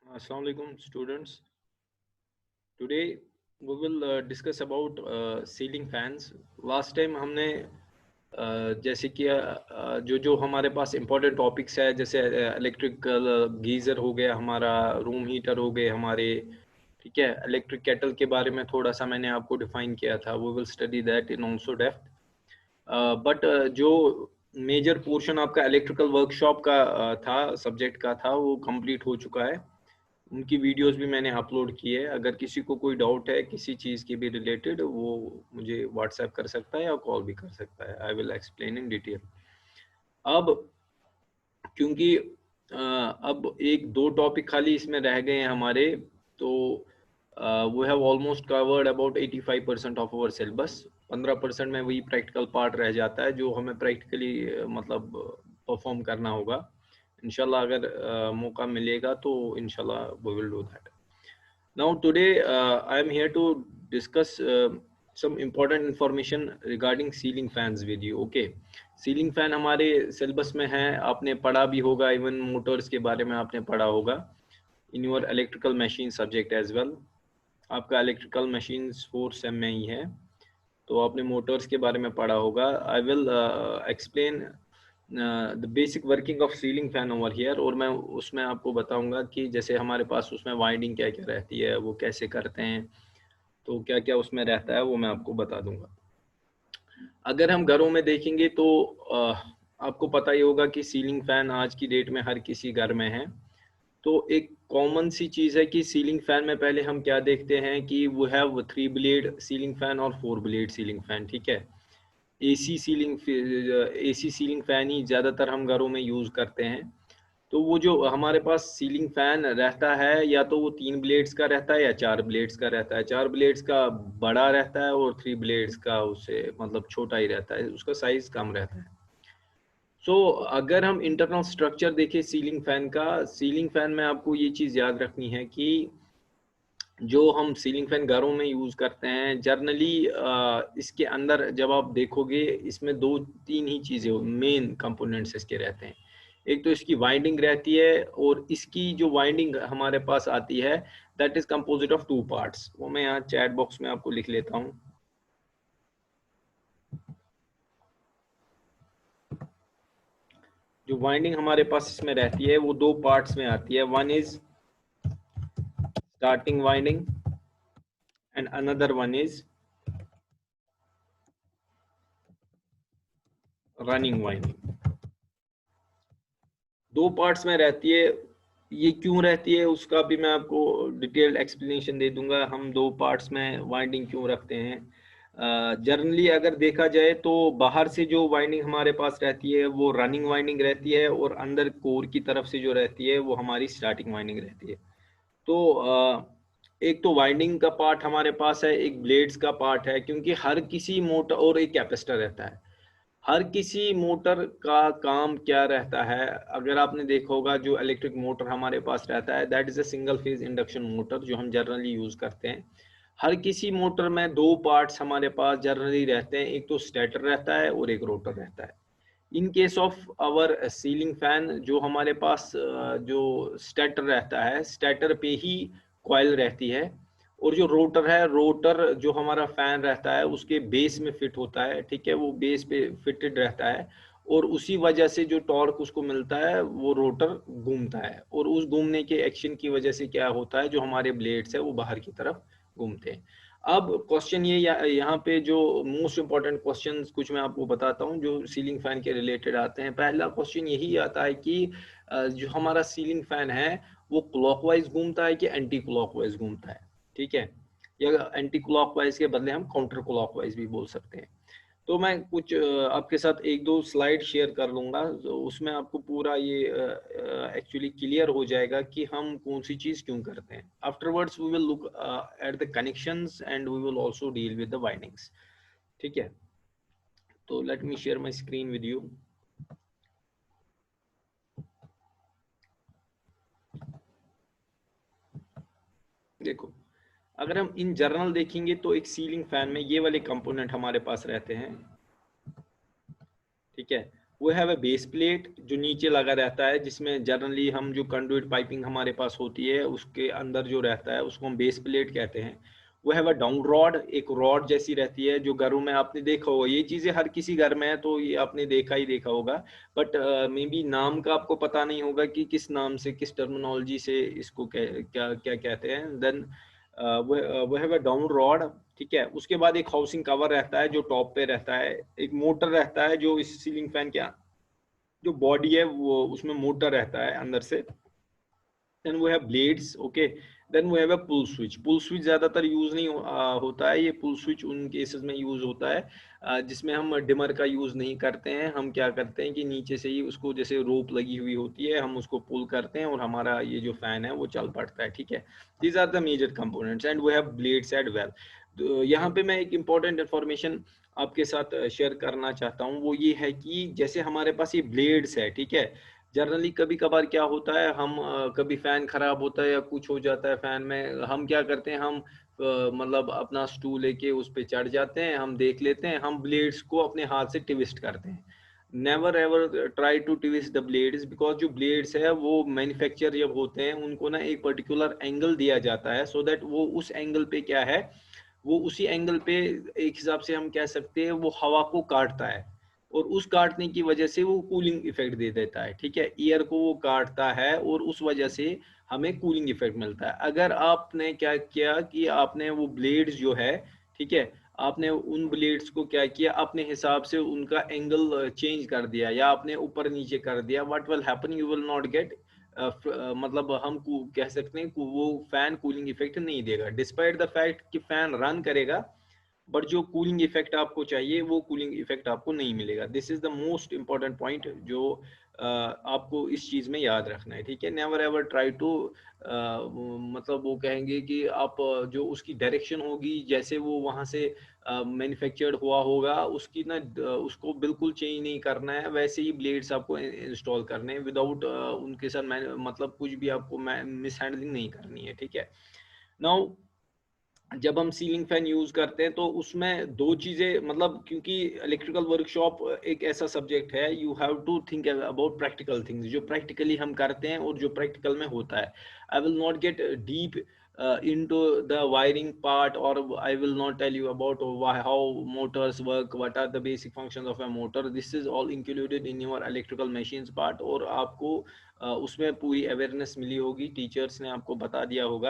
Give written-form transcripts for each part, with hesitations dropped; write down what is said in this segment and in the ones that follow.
Assalamu alaikum students. Today we will discuss about ceiling fans. Last time हमने जैसे कि जो जो हमारे पास इम्पोर्टेंट टॉपिक्स है, जैसे इलेक्ट्रिकल गीज़र हो गया, हमारा रूम हीटर हो गए हमारे, ठीक है। इलेक्ट्रिक केटल के बारे में थोड़ा सा मैंने आपको डिफाइन किया था. We will study that in also depth. But जो मेजर पोर्शन आपका इलेक्ट्रिकल वर्कशॉप का था, सब्जेक्ट का था, वो कंप्लीट हो चुका है. उनकी वीडियोस भी मैंने अपलोड की है. अगर किसी को कोई डाउट है किसी चीज़ के भी रिलेटेड, वो मुझे व्हाट्सएप कर सकता है या कॉल भी कर सकता है. I will explain in detail. अब क्योंकि अब एक दो टॉपिक खाली इसमें रह गए हैं हमारे, तो we have almost covered about 85% of our syllabus. 15% में वही प्रैक्टिकल पार्ट रह जाता है जो हमें प्रैक्टिकली मतलब परफॉर्म करना होगा. इंशाल्लाह अगर मौका मिलेगा तो इंशाल्लाह we will do that. Now today I am here to discuss some important information regarding ceiling fans with you. Okay, ceiling fan हमारे सिलेबस में है, आपने पढ़ा भी होगा, इवन मोटर्स के बारे में आपने पढ़ा होगा in your electrical machine subject as well. आपका इलेक्ट्रिकल मशीन्स 4 सेम में ही है, तो आपने मोटर्स के बारे में पढ़ा होगा. I will explain the basic working of ceiling fan over here, और मैं उसमें आपको बताऊंगा कि जैसे हमारे पास उसमें वाइंडिंग क्या क्या रहती है, वो कैसे करते हैं, तो क्या क्या उसमें रहता है, वो मैं आपको बता दूंगा. अगर हम घरों में देखेंगे तो आपको पता ही होगा कि सीलिंग फैन आज की डेट में हर किसी घर में है. तो एक कॉमन सी चीज़ है कि सीलिंग फैन में पहले हम क्या देखते हैं कि वो हैव 3 ब्लेड सीलिंग फैन और 4 ब्लेड सीलिंग फैन, ठीक है. एसी सीलिंग फैन ही ज़्यादातर हम घरों में यूज़ करते हैं. तो वो जो हमारे पास सीलिंग फैन रहता है, या तो वो 3 ब्लेड्स का रहता है या 4 ब्लेड्स का रहता है. 4 ब्लेड्स का बड़ा रहता है और 3 ब्लेड्स का उससे मतलब छोटा ही रहता है, उसका साइज कम रहता है. सो अगर हम इंटरनल स्ट्रक्चर देखें सीलिंग फैन का, सीलिंग फैन में आपको ये चीज़ याद रखनी है कि जो हम सीलिंग फैन घरों में यूज़ करते हैं जनरली, इसके अंदर जब आप देखोगे इसमें दो तीन ही चीज़ें मेन कंपोनेंट्स इसके रहते हैं. एक तो इसकी वाइंडिंग रहती है, और इसकी जो वाइंडिंग हमारे पास आती है that is composite of 2 parts. वो मैं यहाँ चैट बॉक्स में आपको लिख लेता हूँ. जो वाइंडिंग हमारे पास इसमें रहती है वो 2 पार्ट्स में आती है. One is starting winding and another one is running winding. 2 parts में रहती है. ये क्यों रहती है उसका भी मैं आपको डिटेल्ड एक्सप्लेनेशन दे दूंगा. हम 2 पार्ट्स में वाइंडिंग क्यों रखते हैं. जनरली अगर देखा जाए तो बाहर से जो वाइंडिंग हमारे पास रहती है वो रनिंग वाइंडिंग रहती है, और अंदर कोर की तरफ से जो रहती है वो हमारी स्टार्टिंग वाइंडिंग रहती है. तो एक तो वाइंडिंग का पार्ट हमारे पास है, एक ब्लेड्स का पार्ट है, क्योंकि हर किसी मोटर, और एक कैपेसिटर रहता है. हर किसी मोटर का काम क्या रहता है, अगर आपने देखा होगा जो इलेक्ट्रिक मोटर हमारे पास रहता है that is a single phase induction motor जो हम जनरली यूज करते हैं. हर किसी मोटर में 2 पार्ट्स हमारे पास जनरली रहते हैं, एक तो स्टेटर रहता है और एक रोटर रहता है. In case of our ceiling fan जो हमारे पास जो स्टेटर रहता है, स्टेटर पे ही कॉइल रहती है, और जो रोटर है, रोटर जो हमारा फैन रहता है उसके बेस में फिट होता है, ठीक है. वो बेस पे फिटेड रहता है, और उसी वजह से जो टॉर्क उसको मिलता है वो रोटर घूमता है, और उस घूमने के एक्शन की वजह से क्या होता है, जो हमारे ब्लेड्स है वो बाहर की तरफ घूमते हैं. अब क्वेश्चन ये यहाँ पे जो मोस्ट इंपॉर्टेंट क्वेश्चन कुछ मैं आपको बताता हूँ जो सीलिंग फैन के रिलेटेड आते हैं. पहला क्वेश्चन यही आता है कि जो हमारा सीलिंग फैन है वो क्लॉकवाइज घूमता है कि एंटी क्लॉकवाइज घूमता है, ठीक है. या एंटी क्लॉकवाइज के बदले हम काउंटर क्लॉकवाइज भी बोल सकते हैं. तो मैं कुछ आपके साथ एक दो स्लाइड शेयर कर लूँगा, तो उसमें आपको पूरा ये एक्चुअली क्लियर हो जाएगा कि हम कौन सी चीज़ क्यों करते हैं. Afterwards we will look at the connections and we will also deal with the windings, ठीक है. तो let me share my screen with you. देखो, अगर हम इन जनरल देखेंगे तो एक सीलिंग फैन में ये वाले कंपोनेंट हमारे पास रहते हैं, ठीक है. वो हैव अ बेस प्लेट जो नीचे लगा रहता है, जिसमें जनरली हम जो कंडुइट पाइपिंग हमारे पास होती है उसके अंदर जो रहता है उसको हम बेस प्लेट कहते हैं। वो हैव अ डाउन रॉड, एक रॉड जैसी रहती है जो घरों में आपने देखा होगा, ये चीज़ें हर किसी घर में है तो ये आपने देखा ही देखा होगा, बट मे बी नाम का आपको पता नहीं होगा कि किस नाम से, किस टर्मिनोलॉजी से इसको क्या क्या कहते हैं। देन वो हैव अ डाउन रॉड, ठीक है। उसके बाद एक हाउसिंग कवर रहता है जो टॉप पे रहता है, एक मोटर रहता है जो इस सीलिंग फैन के जो बॉडी है वो उसमें मोटर रहता है अंदर से। देन वो है ब्लेड्स, ओके। देन वो है पुल स्विच। पुल स्विच ज्यादातर यूज नहीं होता है, ये पुल स्विच उन केसेस में यूज होता है जिसमें हम डिमर का यूज नहीं करते हैं। हम क्या करते हैं कि नीचे से ही उसको, जैसे रोप लगी हुई होती है, हम उसको पुल करते हैं और हमारा ये जो फैन है वो चल पड़ता है, ठीक है। These are the major components and we have blades at well. तो यहाँ पे मैं एक इम्पॉर्टेंट इन्फॉर्मेशन आपके साथ शेयर करना चाहता हूँ, वो ये है कि जैसे हमारे पास ये ब्लेड्स है, ठीक है। जनरली कभी कभार क्या होता है, हम कभी फैन खराब होता है या कुछ हो जाता है फैन में, हम क्या करते हैं, हम मतलब अपना स्टूल लेके उस पे चढ़ जाते हैं, हम देख लेते हैं, हम ब्लेड्स को अपने हाथ से ट्विस्ट करते हैं। Never ever try to twist the blades, because जो ब्लेड्स है वो मैन्युफैक्चर जब होते हैं उनको ना एक पर्टिकुलर एंगल दिया जाता है, सो दैट वो उस एंगल पे क्या है, वो उसी एंगल पे एक हिसाब से हम कह सकते हैं वो हवा को काटता है, और उस काटने की वजह से वो कूलिंग इफेक्ट दे देता है, ठीक है। एयर को वो काटता है और उस वजह से हमें कूलिंग इफेक्ट मिलता है। अगर आपने क्या किया कि आपने वो ब्लेड्स जो है, ठीक है, आपने उन ब्लेड्स को क्या किया, अपने हिसाब से उनका एंगल चेंज कर दिया या आपने ऊपर नीचे कर दिया, what will happen, you will not gate मतलब हम कह सकते हैं वो फैन कूलिंग इफेक्ट नहीं देगा, डिस्पाइट द फैक्ट कि फैन रन करेगा, बट जो कूलिंग इफेक्ट आपको चाहिए वो कूलिंग इफेक्ट आपको नहीं मिलेगा। This is the most important point जो आपको इस चीज में याद रखना है, ठीक है। नेवर एवर ट्राई टू, मतलब वो कहेंगे कि आप जो उसकी डायरेक्शन होगी, जैसे वो वहां से मैन्युफैक्चर्ड हुआ होगा, उसकी ना उसको बिल्कुल चेंज नहीं करना है, वैसे ही ब्लेड्स आपको इंस्टॉल करने हैं विदाउट उनके साथ मतलब कुछ भी आपको मिस हैंडलिंग नहीं करनी है, ठीक है। नाउ जब हम सीलिंग फैन यूज करते हैं तो उसमें दो चीजें, मतलब क्योंकि इलेक्ट्रिकल वर्कशॉप एक ऐसा सब्जेक्ट है, you have to think about practical things, जो प्रैक्टिकली हम करते हैं और जो प्रैक्टिकल में होता है। I will not get deep into the wiring part, or I will not tell you about how motors work, what are the basic functions of a motor. This is all included in your electrical machines part, और आपको उसमें पूरी awareness मिली होगी, teachers ने आपको बता दिया होगा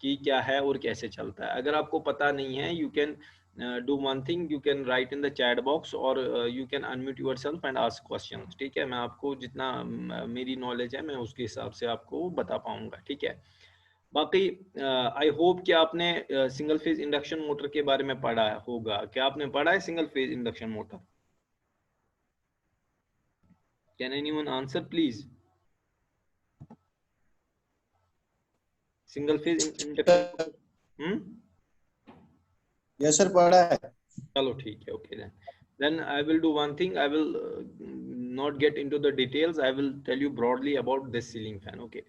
कि क्या है और कैसे चलता है। अगर आपको पता नहीं है, you can do one thing, you can write in the chat box और you can unmute yourself and ask questions, ठीक है। मैं आपको जितना मेरी नॉलेज है मैं उसके हिसाब से आपको बता पाऊंगा, ठीक है। बाकी आई होप कि आपने सिंगल फेज इंडक्शन मोटर के बारे में पढ़ा होगा। क्या आपने पढ़ा है single phase induction motor? Can anyone answer please? Single phase induction motor? Yes sir, पढ़ा है। चलो ठीक है, okay then I will do one thing, I will not get into the details, I will tell you broadly about this ceiling fan, okay।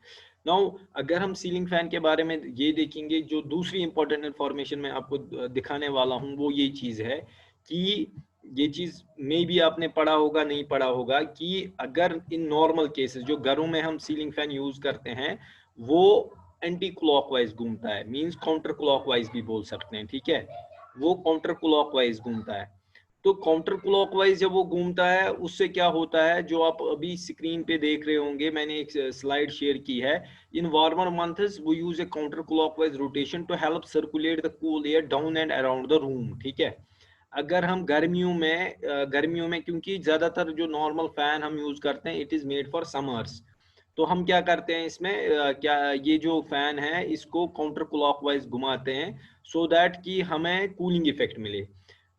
now अगर हम ceiling fan के बारे में ये देखेंगे, जो दूसरी इंपॉर्टेंट इंफॉर्मेशन मैं आपको दिखाने वाला हूँ वो ये चीज है कि ये चीज मे भी आपने पढ़ा होगा, नहीं पढ़ा होगा, कि अगर इन नॉर्मल केसेस जो घरों में हम सीलिंग फैन यूज करते हैं वो एंटी क्लॉकवाइज घूमता है, मींस काउंटर क्लॉकवाइज भी बोल सकते हैं, ठीक है। वो काउंटर क्लॉकवाइज घूमता है। तो काउंटर क्लॉकवाइज जब वो घूमता है उससे क्या होता है, जो आप अभी स्क्रीन पे देख रहे होंगे, मैंने एक स्लाइड शेयर की है। इन वार्मर मंथ्स वो use a counter clockwise rotation to help circulate the cool air down and around the room, ठीक है। अगर हम गर्मियों में क्योंकि ज्यादातर जो नॉर्मल फैन हम यूज करते हैं it is made for summers, तो हम क्या करते हैं इसमें क्या ये जो फैन है इसको काउंटर क्लॉकवाइज घुमाते हैं सो दैट कि हमें कूलिंग इफेक्ट मिले।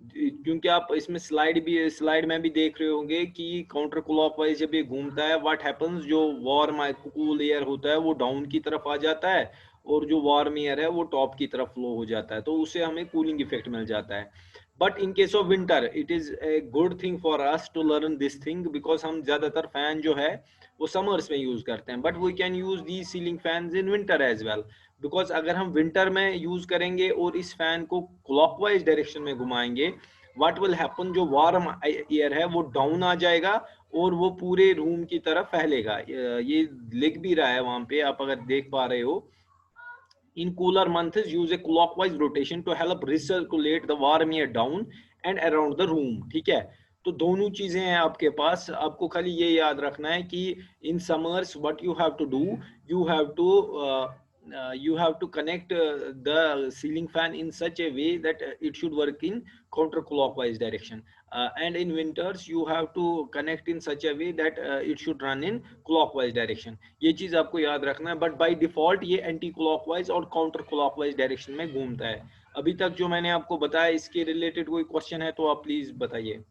क्योंकि आप इसमें स्लाइड में भी देख रहे होंगे कि काउंटर क्लॉकवाइज जब ये घूमता है व्हाट हैपेंस, जो वार्म कूल एयर होता है वो डाउन की तरफ आ जाता है और जो वार्म एयर है वो टॉप की तरफ फ्लो हो जाता है, तो उससे हमें कूलिंग इफेक्ट मिल जाता है। But in case of winter it is a good thing for us to learn this thing, because हम ज्यादातर फैन जो है वो समर्स में यूज करते हैं, but we can use the ceiling fans in winter as well. Because अगर हम विंटर में यूज करेंगे और इस फैन को क्लॉकवाइज डायरेक्शन में घुमाएंगे, व्हाट विल हैपन, जो वार्म एयर है वो डाउन आ जाएगा और वो पूरे रूम की तरफ फैलेगा। ये लिख भी रहा है वहां पे, आप अगर देख पा रहे हो। In cooler months, use a clockwise rotation to help recirculate the warm air down and around the room. ठीक है, तो दोनों चीजें हैं आपके पास। आपको खाली ये याद रखना है कि in summers what you have to do, you have to you have to connect the ceiling fan in such a way that it should work in counterclockwise direction. And in winters you have to connect in such a way that it should run in clockwise direction. ये चीज आपको याद रखना है। But by default ये anti clockwise और counter clockwise direction में घूमता है। अभी तक जो मैंने आपको बताया, इसके रिलेटेड कोई क्वेश्चन है तो आप प्लीज बताइए।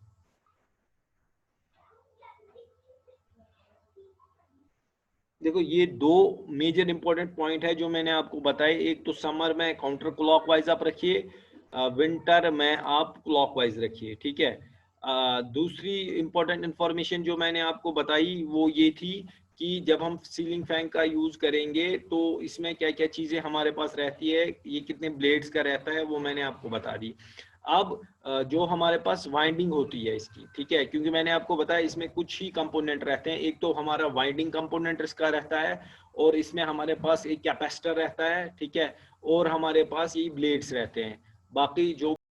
देखो, ये दो मेजर इंपॉर्टेंट पॉइंट है जो मैंने आपको बताए। एक तो समर में काउंटर क्लॉकवाइज आप रखिए, विंटर में आप क्लॉकवाइज रखिए। ठीक है। दूसरी इंपॉर्टेंट इंफॉर्मेशन जो मैंने आपको बताई वो ये थी कि जब हम सीलिंग फैन का यूज करेंगे तो इसमें क्या क्या चीजें हमारे पास रहती है, ये कितने ब्लेड्स का रहता है, वो मैंने आपको बता दी। अब जो हमारे पास वाइंडिंग होती है इसकी, ठीक है, क्योंकि मैंने आपको बताया इसमें कुछ ही कंपोनेंट रहते हैं। एक तो हमारा वाइंडिंग कंपोनेंट इसका रहता है, और इसमें हमारे पास एक कैपेसिटर रहता है, ठीक है, और हमारे पास ये ब्लेड्स रहते हैं। बाकी जो